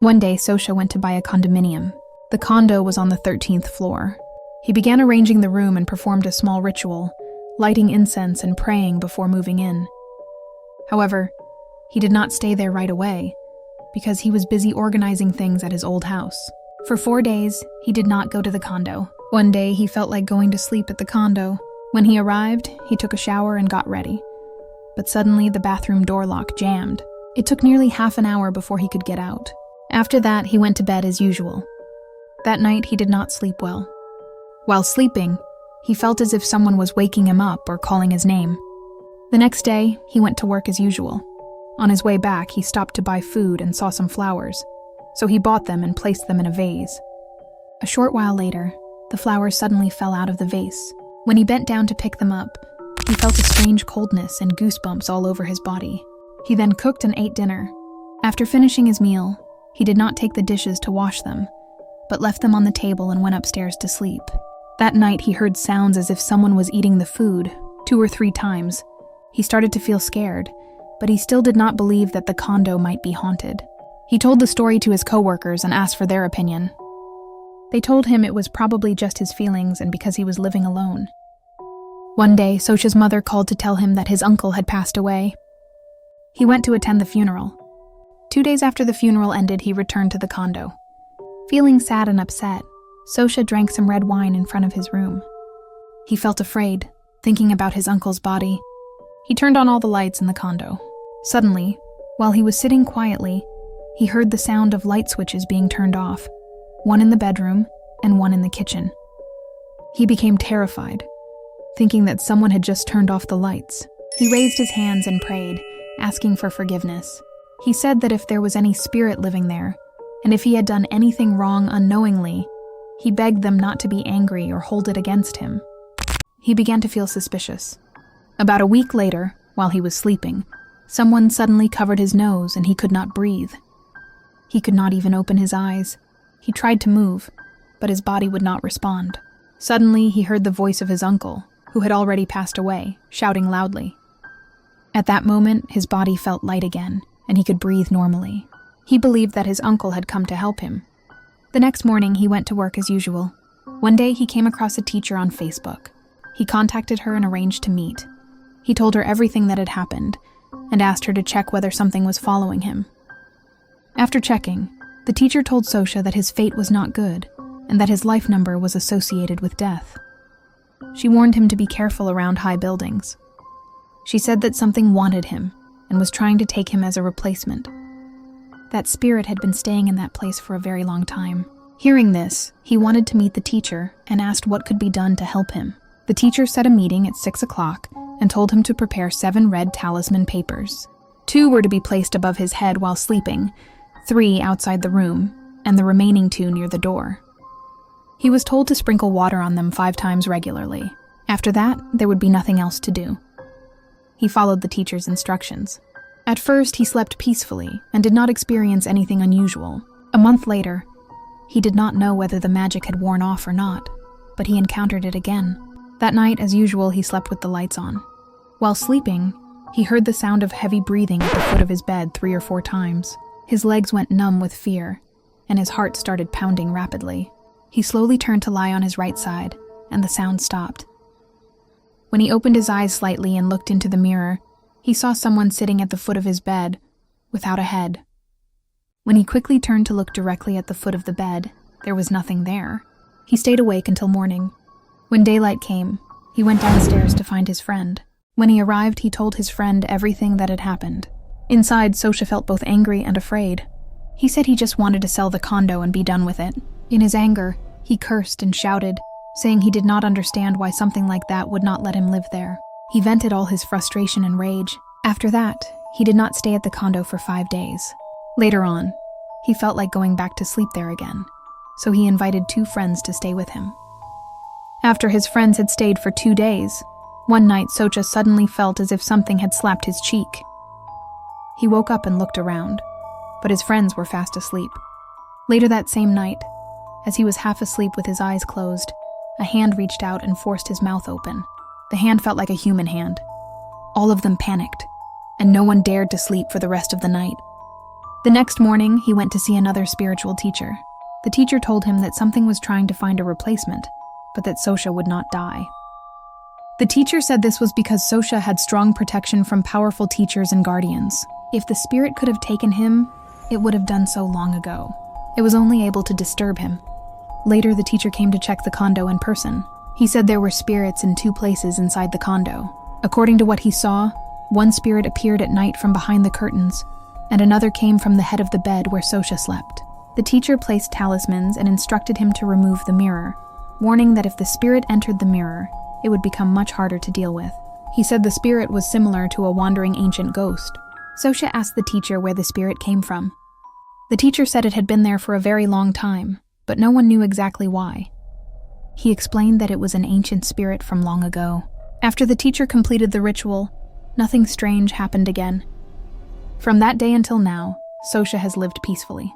One day, Sosha went to buy a condominium. The condo was on the 13th floor. He began arranging the room and performed a small ritual, lighting incense and praying before moving in. However, he did not stay there right away, because he was busy organizing things at his old house. For 4 days, he did not go to the condo. One day, he felt like going to sleep at the condo. When he arrived, he took a shower and got ready. But suddenly, the bathroom door lock jammed. It took nearly half an hour before he could get out. After that, he went to bed as usual. That night, he did not sleep well. While sleeping, he felt as if someone was waking him up or calling his name. The next day, he went to work as usual. On his way back, he stopped to buy food and saw some flowers, so he bought them and placed them in a vase. A short while later, the flowers suddenly fell out of the vase. When he bent down to pick them up, he felt a strange coldness and goosebumps all over his body. He then cooked and ate dinner. After finishing his meal, he did not take the dishes to wash them, but left them on the table and went upstairs to sleep. That night, he heard sounds as if someone was eating the food 2 or 3 times. He started to feel scared, but he still did not believe that the condo might be haunted. He told the story to his coworkers and asked for their opinion. They told him it was probably just his feelings and because he was living alone. One day, Sosha's mother called to tell him that his uncle had passed away. He went to attend the funeral. 2 days after the funeral ended, he returned to the condo. Feeling sad and upset, Sosha drank some red wine in front of his room. He felt afraid, thinking about his uncle's body. He turned on all the lights in the condo. Suddenly, while he was sitting quietly, he heard the sound of light switches being turned off, one in the bedroom and one in the kitchen. He became terrified, thinking that someone had just turned off the lights. He raised his hands and prayed, asking for forgiveness. He said that if there was any spirit living there, and if he had done anything wrong unknowingly, he begged them not to be angry or hold it against him. He began to feel suspicious. About a week later, while he was sleeping, someone suddenly covered his nose and he could not breathe. He could not even open his eyes. He tried to move, but his body would not respond. Suddenly, he heard the voice of his uncle, who had already passed away, shouting loudly. At that moment, his body felt light again, and he could breathe normally. He believed that his uncle had come to help him. The next morning, he went to work as usual. One day, he came across a teacher on Facebook. He contacted her and arranged to meet. He told her everything that had happened, and asked her to check whether something was following him. After checking, the teacher told Sosha that his fate was not good, and that his life number was associated with death. She warned him to be careful around high buildings. She said that something wanted him, and was trying to take him as a replacement. That spirit had been staying in that place for a very long time. Hearing this, he wanted to meet the teacher and asked what could be done to help him. The teacher set a meeting at 6 o'clock and told him to prepare 7 red talisman papers. 2 were to be placed above his head while sleeping, 3 outside the room, and the remaining 2 near the door. He was told to sprinkle water on them 5 times regularly. After that, there would be nothing else to do. He followed the teacher's instructions. At first, he slept peacefully and did not experience anything unusual. A month later, he did not know whether the magic had worn off or not, but he encountered it again. That night, as usual, he slept with the lights on. While sleeping, he heard the sound of heavy breathing at the foot of his bed 3 or 4 times. His legs went numb with fear, and his heart started pounding rapidly. He slowly turned to lie on his right side, and the sound stopped. When he opened his eyes slightly and looked into the mirror, he saw someone sitting at the foot of his bed, without a head. When he quickly turned to look directly at the foot of the bed, there was nothing there. He stayed awake until morning. When daylight came, he went downstairs to find his friend. When he arrived, he told his friend everything that had happened. Inside, Sosha felt both angry and afraid. He said he just wanted to sell the condo and be done with it. In his anger, he cursed and shouted, saying he did not understand why something like that would not let him live there. He vented all his frustration and rage. After that, he did not stay at the condo for 5 days. Later on, he felt like going back to sleep there again, so he invited 2 friends to stay with him. After his friends had stayed for 2 days, one night Sosha suddenly felt as if something had slapped his cheek. He woke up and looked around, but his friends were fast asleep. Later that same night, as he was half asleep with his eyes closed, a hand reached out and forced his mouth open. The hand felt like a human hand. All of them panicked, and no one dared to sleep for the rest of the night. The next morning, he went to see another spiritual teacher. The teacher told him that something was trying to find a replacement, but that Sosha would not die. The teacher said this was because Sosha had strong protection from powerful teachers and guardians. If the spirit could have taken him, it would have done so long ago. It was only able to disturb him. Later, the teacher came to check the condo in person. He said there were spirits in 2 places inside the condo. According to what he saw, one spirit appeared at night from behind the curtains, and another came from the head of the bed where Sosha slept. The teacher placed talismans and instructed him to remove the mirror, warning that if the spirit entered the mirror, it would become much harder to deal with. He said the spirit was similar to a wandering ancient ghost. Sosha asked the teacher where the spirit came from. The teacher said it had been there for a very long time, but no one knew exactly why. He explained that it was an ancient spirit from long ago. After the teacher completed the ritual, nothing strange happened again. From that day until now, Sosha has lived peacefully.